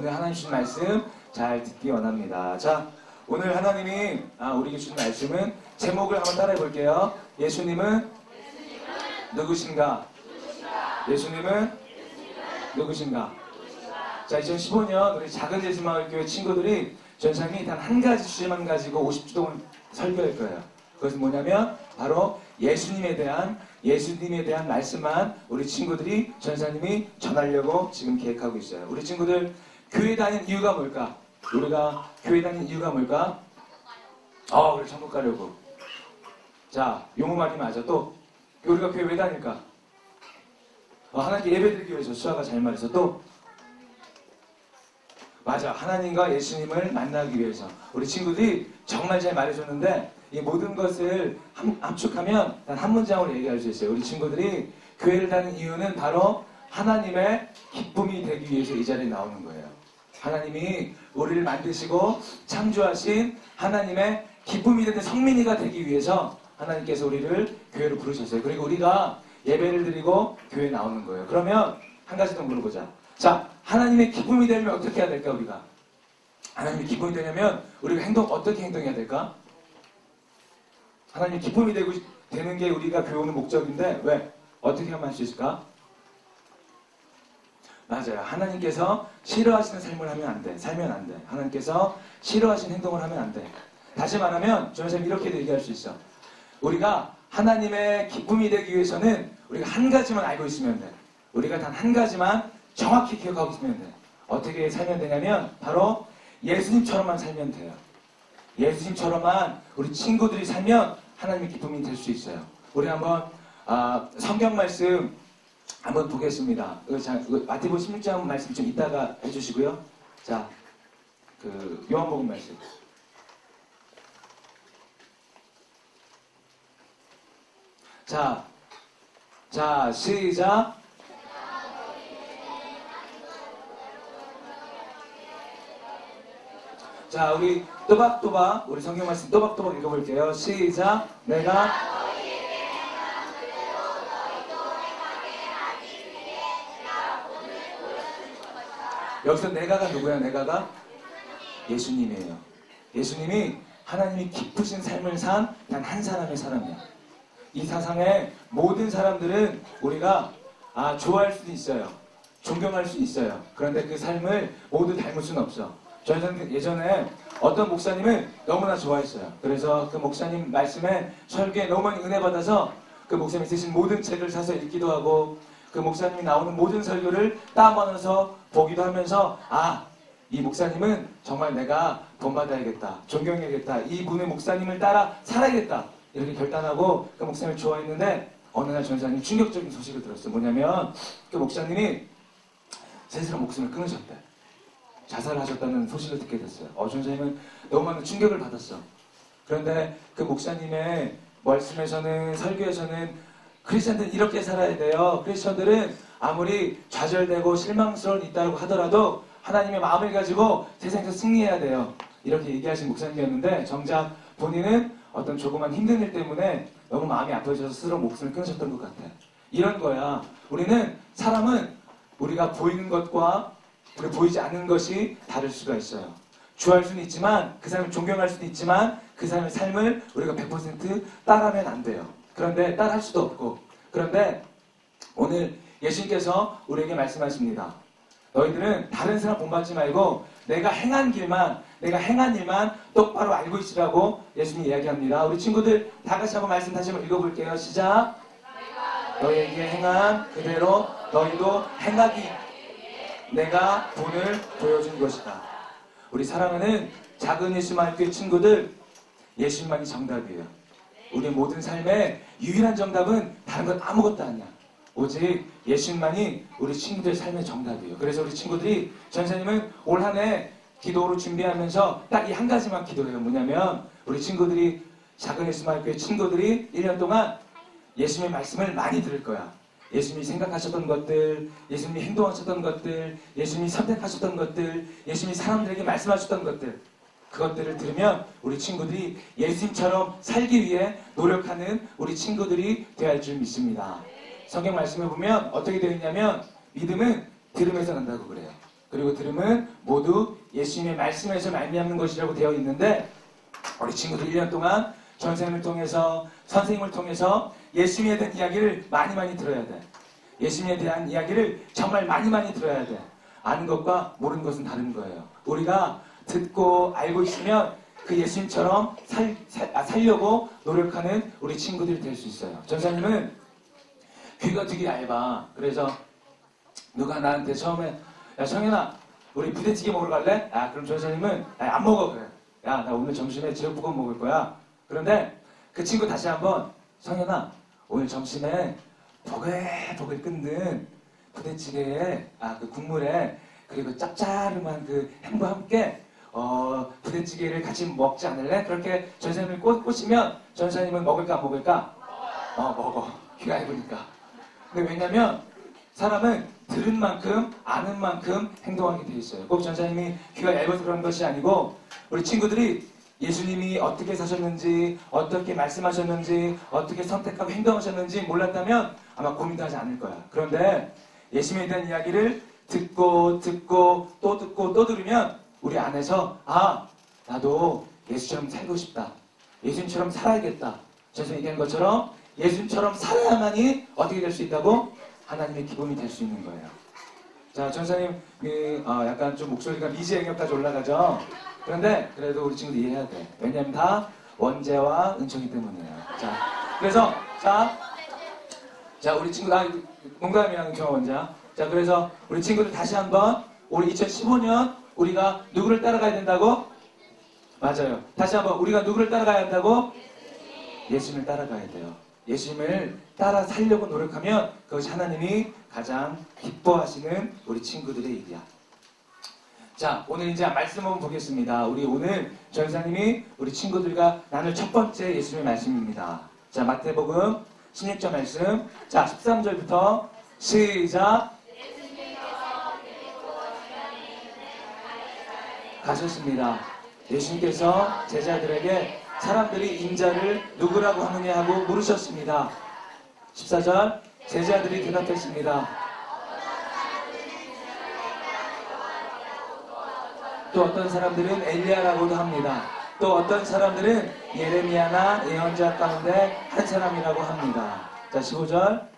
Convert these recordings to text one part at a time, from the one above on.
오늘 하나님 주신 말씀 잘 듣기 원합니다. 자, 오늘 하나님이 우리에게 주신 말씀은 제목을 한번 따라해 볼게요. 예수님은 누구신가? 예수님은 누구신가? 자, 2015년 우리 작은 예수마을교회 친구들이 전사님이 단 한 가지 주제만 가지고 50주 동안 설교할 거예요. 그것은 뭐냐면 바로 예수님에 대한 말씀만 우리 친구들이 전사님이 전하려고 지금 계획하고 있어요. 우리 친구들 교회 다니는 이유가 뭘까? 우리가 교회 다니는 이유가 뭘까? 우리 천국 가려고. 자, 용어 말이 맞아. 또 우리가 교회 왜 다닐까? 하나님께 예배드리기 위해서. 수아가 잘 말해서. 또 맞아, 하나님과 예수님을 만나기 위해서. 우리 친구들이 정말 잘 말해줬는데 이 모든 것을 압축하면 단 한 문장으로 얘기할 수 있어요. 우리 친구들이 교회를 다니는 이유는 바로 하나님의 기쁨이 되기 위해서 이 자리에 나오는 거예요. 하나님이 우리를 만드시고 창조하신 하나님의 기쁨이 되는 성민이가 되기 위해서 하나님께서 우리를 교회로 부르셨어요. 그리고 우리가 예배를 드리고 교회에 나오는 거예요. 그러면 한 가지 더 물어보자. 자, 하나님의 기쁨이 되려면 어떻게 해야 될까, 우리가? 하나님의 기쁨이 되려면 우리가 어떻게 행동해야 될까? 하나님의 기쁨이 되는 게 우리가 교회 오는 목적인데, 왜? 어떻게 하면 할 수 있을까? 맞아요. 하나님께서 싫어하시는 삶을 하면 안 돼. 살면 안 돼. 하나님께서 싫어하시는 행동을 하면 안 돼. 다시 말하면, 전사님 이렇게도 얘기할 수 있어. 우리가 하나님의 기쁨이 되기 위해서는 우리가 한 가지만 알고 있으면 돼. 우리가 단 한 가지만 정확히 기억하고 있으면 돼. 어떻게 살면 되냐면 바로 예수님처럼만 살면 돼요. 예수님처럼만 우리 친구들이 살면 하나님의 기쁨이 될 수 있어요. 우리 한번 성경 말씀 한번 보겠습니다. 마태복음 16장 말씀 좀 이따가 해주시고요. 자, 요한복음 말씀. 자, 시작. 자, 우리 또박또박, 우리 성경 말씀 또박또박 읽어볼게요. 시작. 내가 여기서 내가가 누구야? 내가가 예수님이에요. 예수님이 하나님이 기쁘신 삶을 산 단 한 사람의 사람이야. 이 세상의 모든 사람들은 우리가 좋아할 수도 있어요. 존경할 수 있어요. 그런데 그 삶을 모두 닮을 수는 없어. 저는 예전에 어떤 목사님을 너무나 좋아했어요. 그래서 그 목사님 말씀에 설교에 너무 많이 은혜 받아서 그 목사님이 쓰신 모든 책을 사서 읽기도 하고 그 목사님이 나오는 모든 설교를 다운받아서 보기도 하면서 이 목사님은 정말 내가 본받아야겠다. 존경해야겠다. 이 분의 목사님을 따라 살아야겠다. 이렇게 결단하고 그 목사님을 좋아했는데 어느 날 전사님 충격적인 소식을 들었어요. 뭐냐면 그 목사님이 스스로 목숨을 끊으셨대. 자살하셨다는 소식을 듣게 됐어요. 전사님은 너무 많은 충격을 받았어. 그런데 그 목사님의 말씀에서는, 설교에서는 크리스천들은 이렇게 살아야 돼요. 크리스천들은 아무리 좌절되고 실망스러운 있다고 하더라도 하나님의 마음을 가지고 세상에서 승리해야 돼요. 이렇게 얘기하신 목사님이었는데 정작 본인은 어떤 조그만 힘든 일 때문에 너무 마음이 아파져서 스스로 목숨을 끊으셨던 것 같아. 이런 거야. 사람은 우리가 보이는 것과 보이지 않는 것이 다를 수가 있어요. 좋아할 수는 있지만, 그 사람을 존경할 수도 있지만 그 사람의 삶을 우리가 100% 따라하면 안 돼요. 그런데 따라할 수도 없고. 그런데 오늘 예수님께서 우리에게 말씀하십니다. 너희들은 다른 사람 본받지 말고 내가 행한 일만 똑바로 알고 있으라고 예수님이 이야기합니다. 우리 친구들 다 같이 한번 말씀 다시 한번 읽어볼게요. 시작. 너희에게 행한 그대로 너희도 행하기 내가 본을 보여준 것이다. 우리 사랑하는 작은 예수마을교회 친구들, 예수님만이 정답이에요. 우리 모든 삶의 유일한 정답은 다른 건 아무것도 아니야. 오직 예수님만이 우리 친구들 삶의 정답이에요. 그래서 우리 친구들이, 전사님은 올 한 해 기도로 준비하면서 딱 이 한 가지만 기도해요. 뭐냐면 우리 친구들이, 작은 예수마을교회 친구들이 1년 동안 예수님의 말씀을 많이 들을 거야. 예수님이 생각하셨던 것들, 예수님이 행동하셨던 것들, 예수님이 선택하셨던 것들, 예수님이 사람들에게 말씀하셨던 것들, 그것들을 들으면 우리 친구들이 예수님처럼 살기 위해 노력하는 우리 친구들이 되어야 할 줄 믿습니다. 성경 말씀에 보면 어떻게 되어 있냐면 믿음은 들음에서 난다고 그래요. 그리고 들음은 모두 예수님의 말씀에서 말미암는 것이라고 되어 있는데 우리 친구들 1년 동안 전생을 통해서 선생님을 통해서 예수님에 대한 이야기를 많이 들어야 돼. 예수님에 대한 이야기를 정말 많이 들어야 돼. 아는 것과 모르는 것은 다른 거예요. 우리가 듣고 알고 있으면 그 예수님처럼 살려고 노력하는 우리 친구들이 될 수 있어요. 전사님은 귀가 되게 얇아. 그래서 누가 나한테 처음에 야 성현아 우리 부대찌개 먹으러 갈래? 그럼 전사님은 안 먹어 그래. 야 나 오늘 점심에 제육볶음 먹을 거야. 그런데 그 친구 다시 한번 성현아 오늘 점심에 보글보글 끓는 부대찌개에 그 국물에 그리고 짭짤한 그 햄과 함께 부대찌개를 같이 먹지 않을래? 그렇게 전사님을 꼬시면 전사님은 먹을까 안 먹을까? 먹어. 귀가 얇으니까. 근데 왜냐면 사람은 들은 만큼 아는 만큼 행동하게 돼 있어요. 꼭 전사님이 귀가 얇아서 그런 것이 아니고 우리 친구들이 예수님이 어떻게 사셨는지 어떻게 말씀하셨는지 어떻게 선택하고 행동하셨는지 몰랐다면 아마 고민도 하지 않을 거야. 그런데 예수님에 대한 이야기를 듣고 또 들으면 우리 안에서 나도 예수처럼 살고 싶다. 예수님처럼 살아야겠다. 전서 얘기한 것처럼 예수님처럼 살아야만이 어떻게 될 수 있다고? 하나님의 기쁨이 될 수 있는 거예요. 자, 전사님 약간 좀 목소리가 미지 영역까지 올라가죠. 그런데 그래도 우리 친구들 이해해야 돼. 왜냐면 다 원죄와 은총이 때문이에요. 자, 그래서 자 우리 친구 농담이랑 은총 원자. 자, 그래서 우리 친구들 다시 한번 우리 2015년 우리가 누구를 따라가야 된다고? 맞아요. 다시 한번 우리가 누구를 따라가야 한다고? 예수님을 따라가야 돼요. 예수님을 따라 살려고 노력하면 그것이 하나님이 가장 기뻐하시는 우리 친구들의 일이야. 자, 오늘 이제 말씀 한번 보겠습니다. 우리 오늘 전사님이 우리 친구들과 나눌 첫 번째 예수님의 말씀입니다. 자, 마태복음 16절 말씀. 자, 13절부터 시작. 가셨습니다. 예수님께서 제자들에게 사람들이 인자를 누구라고 하느냐 하고 물으셨습니다. 14절 제자들이 대답했습니다. 또 어떤 사람들은 엘리야라고도 합니다. 또 어떤 사람들은 예레미야나 예언자 가운데 한 사람이라고 합니다. 자, 15절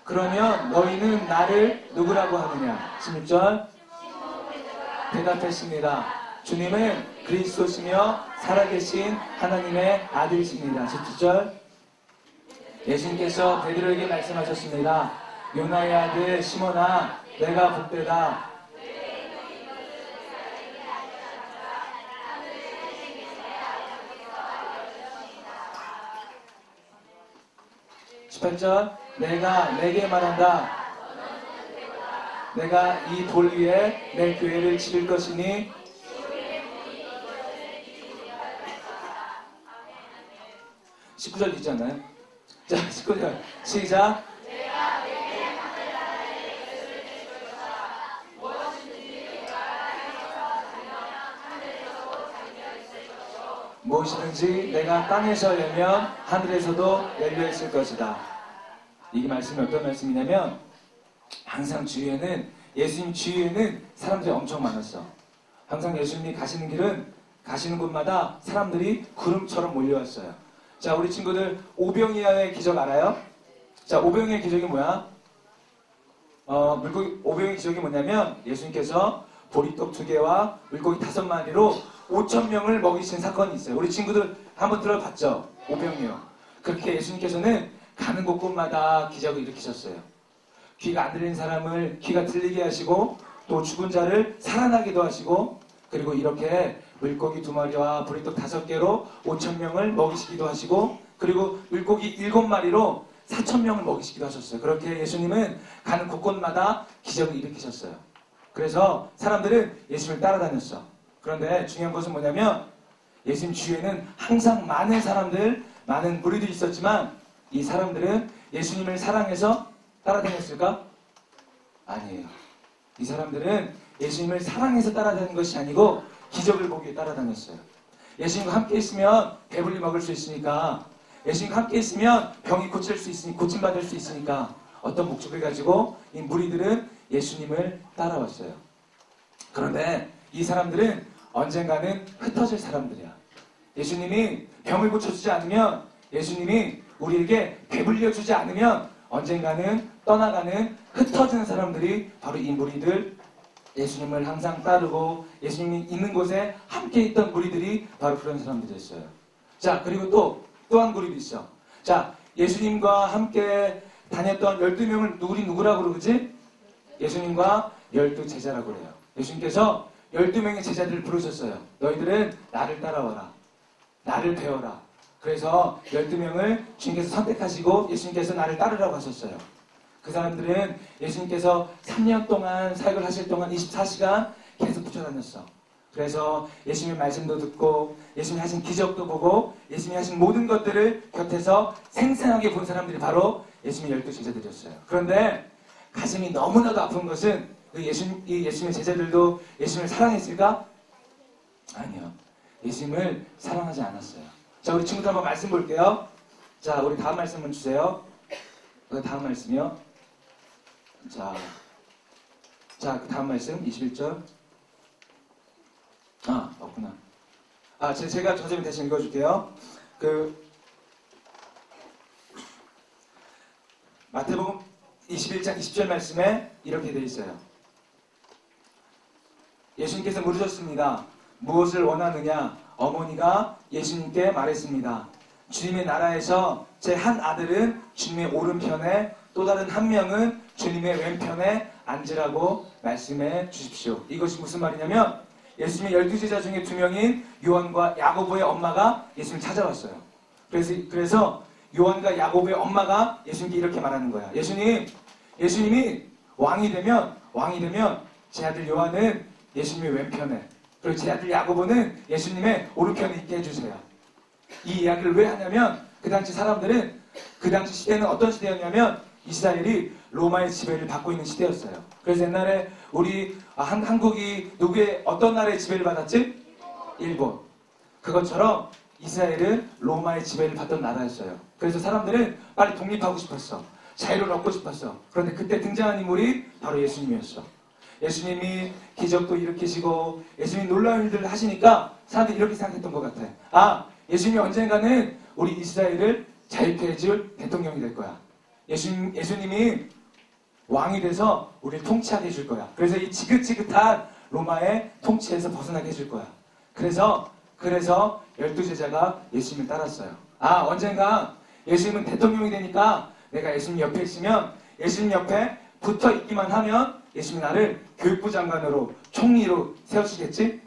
그러면 너희는 나를 누구라고 하느냐? 16절 대답했습니다. 주님은 그리스도시며 살아계신 하나님의 아들이십니다. 17절 예수님께서 베드로에게 말씀하셨습니다. 요나의 아들 시몬아 내가 복되다. 내가 내게 말한다. 내가 이 돌 위에 내 교회를 지을 것이니 19절 있지 않나요? 자, 19절 시작. 무엇이든지 내가 땅에서 열면 하늘에서도 열려 있을 것이다. 이게 말씀이 어떤 말씀이냐면 항상 주위에는 예수님 주위에는 사람들이 엄청 많았어. 항상 예수님이 가시는 길은 가시는 곳마다 사람들이 구름처럼 몰려왔어요. 자, 우리 친구들 오병이어의 기적 알아요? 자, 오병이어의 기적이 뭐야? 오병이어의 기적이 뭐냐면 예수님께서 보리떡 2개와 물고기 5마리로 5,000명을 먹이신 사건이 있어요. 우리 친구들 한번 들어봤죠? 오병이어. 그렇게 예수님께서는 가는 곳곳마다 기적을 일으키셨어요. 귀가 안 들리는 사람을 귀가 들리게 하시고 또 죽은 자를 살아나기도 하시고 그리고 이렇게 물고기 2마리와 보리떡 5개로 5,000명을 먹이시기도 하시고 그리고 물고기 7마리로 4,000명을 먹이시기도 하셨어요. 그렇게 예수님은 가는 곳곳마다 기적을 일으키셨어요. 그래서 사람들은 예수님을 따라다녔어. 그런데 중요한 것은 뭐냐면 예수님 주위에는 항상 많은 사람들, 많은 무리들이 있었지만 이 사람들은 예수님을 사랑해서 따라다녔을까? 아니에요. 이 사람들은 예수님을 사랑해서 따라다닌 것이 아니고 기적을 보기에 따라다녔어요. 예수님과 함께 있으면 배불리 먹을 수 있으니까 예수님과 함께 있으면 병이 고침받을 수 있으니까 어떤 목적을 가지고 이 무리들은 예수님을 따라왔어요. 그런데 이 사람들은 언젠가는 흩어질 사람들이야. 예수님이 병을 고쳐주지 않으면, 예수님이 우리에게 배불려 주지 않으면 언젠가는 떠나가는 흩어지는 사람들이 바로 이 무리들, 예수님을 항상 따르고 예수님이 있는 곳에 함께 있던 무리들이 바로 그런 사람들이었어요. 자, 그리고 또 한 그룹이 있어. 자, 예수님과 함께 다녔던 12명을 우리 누구라고 그러지? 예수님과 12제자라고 그래요. 예수님께서 12명의 제자들을 부르셨어요. 너희들은 나를 따라와라. 나를 배워라. 그래서 12명을 주님께서 선택하시고 예수님께서 나를 따르라고 하셨어요. 그 사람들은 예수님께서 3년 동안 사역을 하실 동안 24시간 계속 쫓아다녔어. 그래서 예수님의 말씀도 듣고 예수님이 하신 기적도 보고 예수님이 하신 모든 것들을 곁에서 생생하게 본 사람들이 바로 예수님의 12제자들이었어요. 그런데 가슴이 너무나도 아픈 것은 이 예수님의 제자들도 예수님을 사랑했을까? 아니요. 예수님을 사랑하지 않았어요. 자, 우리 친구들 한번 말씀 볼게요. 자, 우리 다음 말씀 한번 주세요. 다음 말씀이요. 자, 그 다음 말씀 21절. 없구나. 제가 선생님 대신 읽어줄게요. 마태복음 21장 20절 말씀에 이렇게 되어 있어요. 예수님께서 물으셨습니다. 무엇을 원하느냐? 어머니가 예수님께 말했습니다. 주님의 나라에서 제 한 아들은 주님의 오른편에 또 다른 한 명은 주님의 왼편에 앉으라고 말씀해 주십시오. 이것이 무슨 말이냐면 예수님의 12제자 중에 2명인 요한과 야고보의 엄마가 예수님을 찾아왔어요. 그래서 요한과 야고보의 엄마가 예수님께 이렇게 말하는 거야. 예수님이 왕이 되면 제 아들 요한은 예수님의 왼편에, 그리고 제 아들 야고보는 예수님의 오른편에 있게 해주세요. 이 이야기를 왜 하냐면 그 당시 사람들은, 그 당시 시대는 어떤 시대였냐면 이스라엘이 로마의 지배를 받고 있는 시대였어요. 그래서 옛날에 우리 한국이 어떤 나라의 지배를 받았지? 일본. 그것처럼 이스라엘은 로마의 지배를 받던 나라였어요. 그래서 사람들은 빨리 독립하고 싶었어. 자유를 얻고 싶었어. 그런데 그때 등장한 인물이 바로 예수님이었어. 예수님이 기적도 일으키시고 예수님이 놀라운 일들을 하시니까 사람들이 이렇게 생각했던 것 같아. 예수님이 언젠가는 우리 이스라엘을 자유케 해줄 대통령이 될 거야. 예수님이 왕이 돼서 우리를 통치하게 해줄 거야. 그래서 이 지긋지긋한 로마의 통치에서 벗어나게 해줄 거야. 그래서 12제자가 예수님을 따랐어요. 언젠가 예수님은 대통령이 되니까 내가 예수님 옆에 있으면, 예수님 옆에 붙어 있기만 하면 예수님이 나를 교육부 장관으로, 총리로 세우시겠지?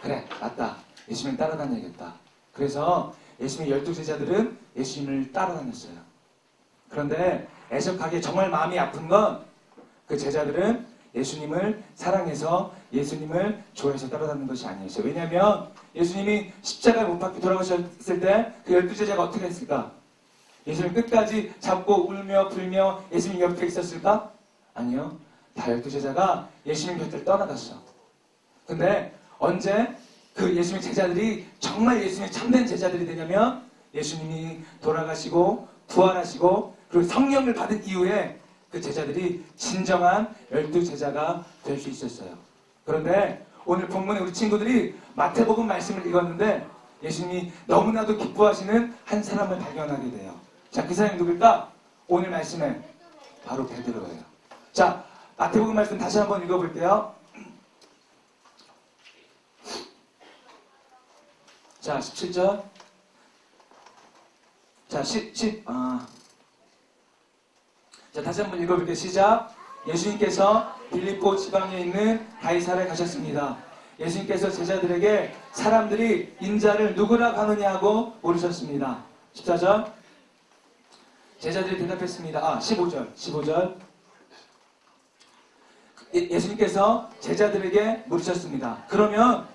그래, 맞다. 예수님을 따라다녀야겠다. 그래서 예수님의 12제자들은 예수님을 따라다녔어요. 그런데 애석하게 정말 마음이 아픈 건 그 제자들은 예수님을 사랑해서 예수님을 좋아해서 따라다니는 것이 아니었어요. 왜냐하면 예수님이 십자가에 못 박혀 돌아가셨을 때 그 12제자가 어떻게 했을까? 예수님 끝까지 잡고 울며 불며 예수님 옆에 있었을까? 아니요. 다 12제자가 예수님 곁을 떠나갔어. 근데 언제 그 예수님의 제자들이 정말 예수님의 참된 제자들이 되냐면 예수님이 돌아가시고 부활하시고 그리고 성령을 받은 이후에 그 제자들이 진정한 12제자가 될 수 있었어요. 그런데 오늘 본문에 우리 친구들이 마태복음 말씀을 읽었는데 예수님이 너무나도 기뻐하시는 한 사람을 발견하게 돼요. 자, 그 사람이 누굴까? 오늘 말씀에 바로 베드로예요. 자, 마태복음 말씀 다시 한번 읽어볼게요. 자, 17절. 자, 자, 다시 한번 읽어볼게요. 시작. 예수님께서 빌립보 지방에 있는 가이사랴에 가셨습니다. 예수님께서 제자들에게 사람들이 인자를 누구라 하느냐 하고 물으셨습니다. 14절. 제자들이 대답했습니다. 15절. 예수님께서 제자들에게 물으셨습니다. 그러면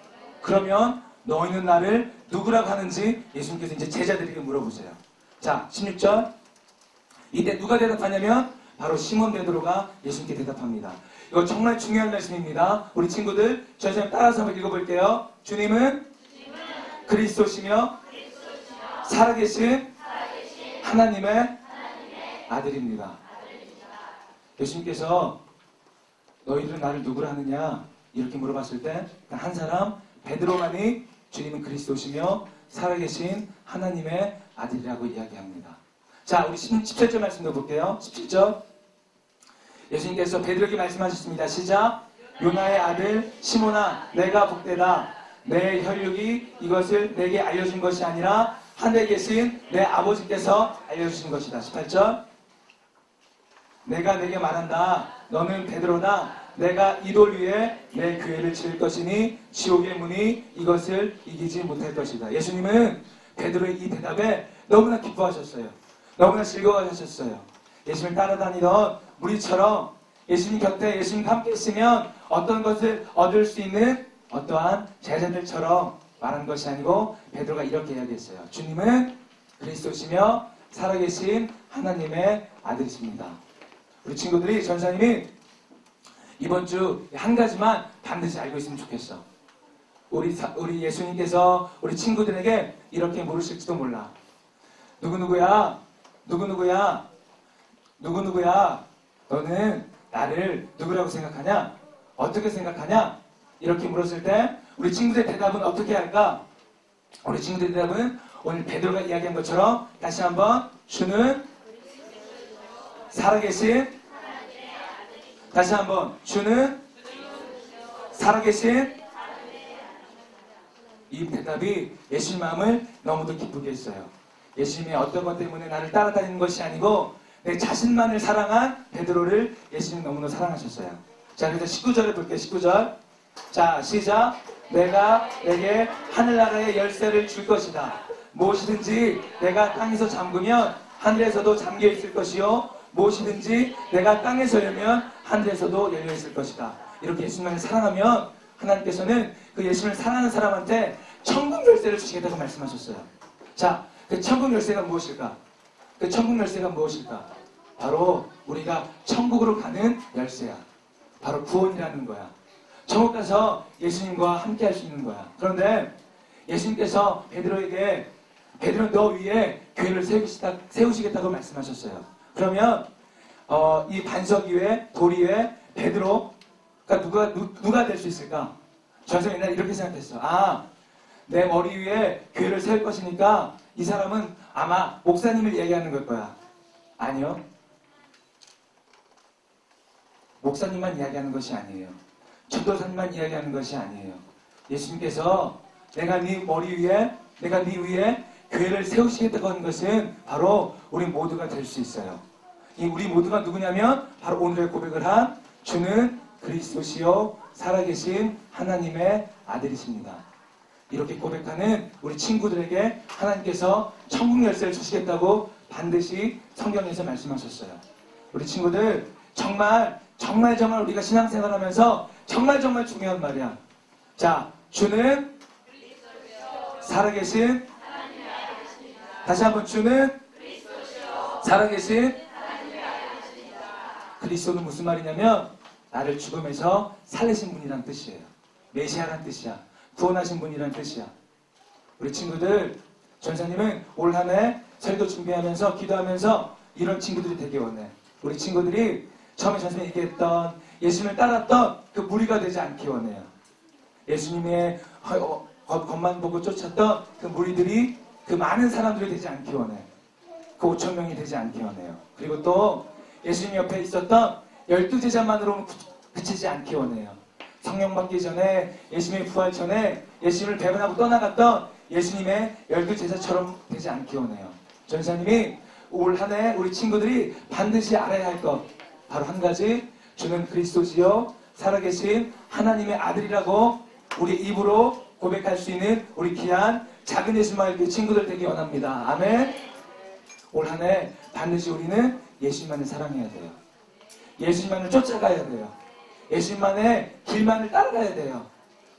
너희는 나를 누구라고 하는지 예수님께서 이제 제자들에게 물어보세요. 자, 16절. 이때 누가 대답하냐면 바로 시몬 베드로가 예수님께 대답합니다. 이거 정말 중요한 말씀입니다. 우리 친구들, 저희 선생님 따라서 한번 읽어볼게요. 주님은 그리스도시며 살아계신 하나님의 아들입니다. 예수님께서 너희들은 나를 누구라 하느냐 이렇게 물어봤을 때 한 사람 베드로만이 주님은 그리스도시며 살아계신 하나님의 아들이라고 이야기합니다. 자, 우리 17절 말씀도 볼게요. 17절 예수님께서 베드로에게 말씀하셨습니다. 시작. 요나의 아들 시몬아 내가 복되다. 내 혈육이 이것을 내게 알려준 것이 아니라 하늘에 계신 내 아버지께서 알려주신 것이다. 18절 내가 내게 말한다. 너는 베드로다. 내가 이 돌 위에 내 교회를 지을 것이니 지옥의 문이 이것을 이기지 못할 것이다. 예수님은 베드로의 이 대답에 너무나 기뻐하셨어요. 너무나 즐거워하셨어요. 예수님을 따라다니던 무리처럼 예수님 곁에 예수님과 함께 있으면 어떤 것을 얻을 수 있는 어떠한 제자들처럼 말한 것이 아니고 베드로가 이렇게 이야기했어요. 주님은 그리스도시며 살아계신 하나님의 아들이십니다. 우리 친구들이 전사님이 이번 주 한 가지만 반드시 알고 있으면 좋겠어. 우리 예수님께서 우리 친구들에게 이렇게 물으실지도 몰라. 누구누구야? 누구누구야? 누구누구야? 너는 나를 누구라고 생각하냐? 어떻게 생각하냐? 이렇게 물었을 때 우리 친구들의 대답은 어떻게 할까? 우리 친구들의 대답은 오늘 베드로가 이야기한 것처럼 다시 한번 주는 살아계신 다시 한번 주는 살아계신 이 대답이 예수님 마음을 너무도 기쁘게 했어요. 예수님의 어떤 것 때문에 나를 따라다니는 것이 아니고 내 자신만을 사랑한 베드로를 예수님 너무나 사랑하셨어요. 자, 그래서 19절에 볼게요. 19절. 자, 시작. 내가 내게 하늘나라의 열쇠를 줄 것이다. 무엇이든지 내가 땅에서 잠그면 하늘에서도 잠겨 있을 것이요. 무엇이든지 내가 땅에서 열면 하늘에서도 열려 있을 것이다. 이렇게 예수님을 사랑하면 하나님께서는 그 예수님을 사랑하는 사람한테 천국 열쇠를 주시겠다고 말씀하셨어요. 자, 그 천국 열쇠가 무엇일까? 그 천국 열쇠가 무엇일까? 바로 우리가 천국으로 가는 열쇠야. 바로 구원이라는 거야. 천국 가서 예수님과 함께 할 수 있는 거야. 그런데 예수님께서 베드로에게 베드로 너 위에 교회를 세우시겠다고 말씀하셨어요. 그러면 이 반석 위에 돌 위에 베드로가 누가 될 수 있을까? 저는 옛날에 이렇게 생각했어. 아, 내 머리 위에 교회를 세울 것이니까 이 사람은 아마 목사님을 얘기하는 걸 거야. 아니요. 목사님만 이야기하는 것이 아니에요. 전도사님만 이야기하는 것이 아니에요. 예수님께서 내가 네 머리 위에 내가 네 위에 교회를 세우시겠다고 하는 것은 바로 우리 모두가 될 수 있어요. 이 우리 모두가 누구냐면 바로 오늘의 고백을 한 주는 그리스도시요 살아계신 하나님의 아들이십니다. 이렇게 고백하는 우리 친구들에게 하나님께서 천국 열쇠를 주시겠다고 반드시 성경에서 말씀하셨어요. 우리 친구들 정말 우리가 신앙생활하면서 정말 중요한 말이야. 자, 주는 살아계신 다시 한번 주는 살아계신 그리스도는 무슨 말이냐면 나를 죽음에서 살리신 분이란 뜻이에요. 메시아란 뜻이야. 구원하신 분이란 뜻이야. 우리 친구들 전사님은 올 한 해 설교 준비하면서 기도하면서 이런 친구들이 되게 원해. 우리 친구들이 처음에 전사님이 얘기했던 예수님을 따랐던 그 무리가 되지 않기 원해요. 예수님의 겉만 보고 쫓았던 그 무리들이 그 많은 사람들이 되지 않기 원해. 그 5천 명이 되지 않기 원해요. 그리고 또 예수님 옆에 있었던 12제자만으로는 그치지 않기 원해요. 성령 받기 전에 예수님의 부활 전에 예수님을 배반하고 떠나갔던 예수님의 12제자처럼 되지 않기 원해요. 전사님이 올 한 해 우리 친구들이 반드시 알아야 할 것 바로 한 가지 주는 그리스도시요 살아계신 하나님의 아들이라고 우리 입으로 고백할 수 있는 우리 귀한 작은 예수님의 친구들 되기 원합니다. 아멘. 올 한 해 반드시 우리는 예수님만을 사랑해야 돼요. 예수님만을 쫓아가야 돼요. 예수님만의 길만을 따라가야 돼요.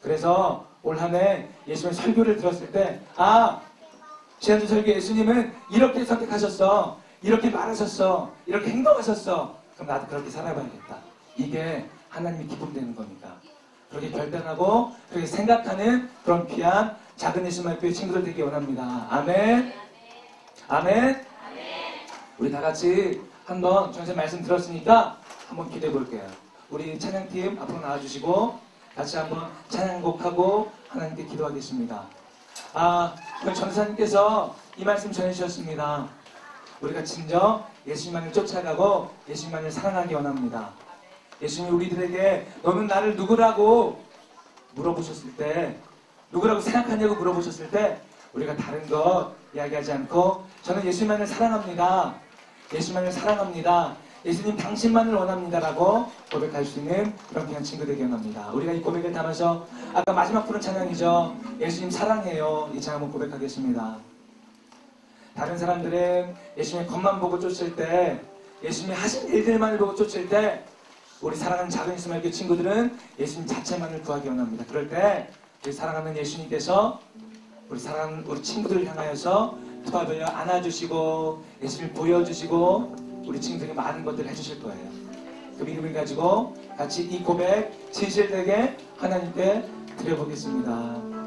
그래서 올 한 해 예수님의 설교를 들었을 때 지난주 설교 예수님은 이렇게 선택하셨어. 이렇게 말하셨어. 이렇게 행동하셨어. 그럼 나도 그렇게 살아봐야겠다. 이게 하나님이 기쁨되는 겁니다. 그렇게 결단하고 그렇게 생각하는 그런 귀한 작은 예수님의 교회 친구들 되기 원합니다. 아멘. 아멘. 우리 다 같이 한번 전세 말씀 들었으니까 한번 기도해 볼게요. 우리 찬양팀 앞으로 나와주시고 같이 한번 찬양곡하고 하나님께 기도하겠습니다. 오늘 전사님께서 이 말씀 전해주셨습니다. 우리가 진정 예수님만을 쫓아가고 예수님만을 사랑하기 원합니다. 예수님이 우리들에게 너는 나를 누구라고 물어보셨을 때, 누구라고 생각하냐고 물어보셨을 때 우리가 다른 것 이야기하지 않고 저는 예수님만을 사랑합니다. 예수님만을 사랑합니다. 예수님 당신만을 원합니다라고 고백할 수 있는 그런 귀한 친구 되기 원합니다. 우리가 이 고백을 담아서 아까 마지막 부른 찬양이죠. 예수님 사랑해요. 이 찬양 한번 고백하겠습니다. 다른 사람들은 예수님의 겉만 보고 쫓을 때, 예수님이 하신 일들만을 보고 쫓을 때, 우리 사랑하는 작은 이스마엘 친구들은 예수님 자체만을 구하기 원합니다. 그럴 때 우리 사랑하는 예수님께서 우리 사랑하는 우리 친구들을 향하여서 투합을 안아주시고 예수님을 보여주시고 우리 친구들이 많은 것들을 해주실 거예요. 그 믿음을 가지고 같이 이 고백 진실되게 하나님께 드려보겠습니다.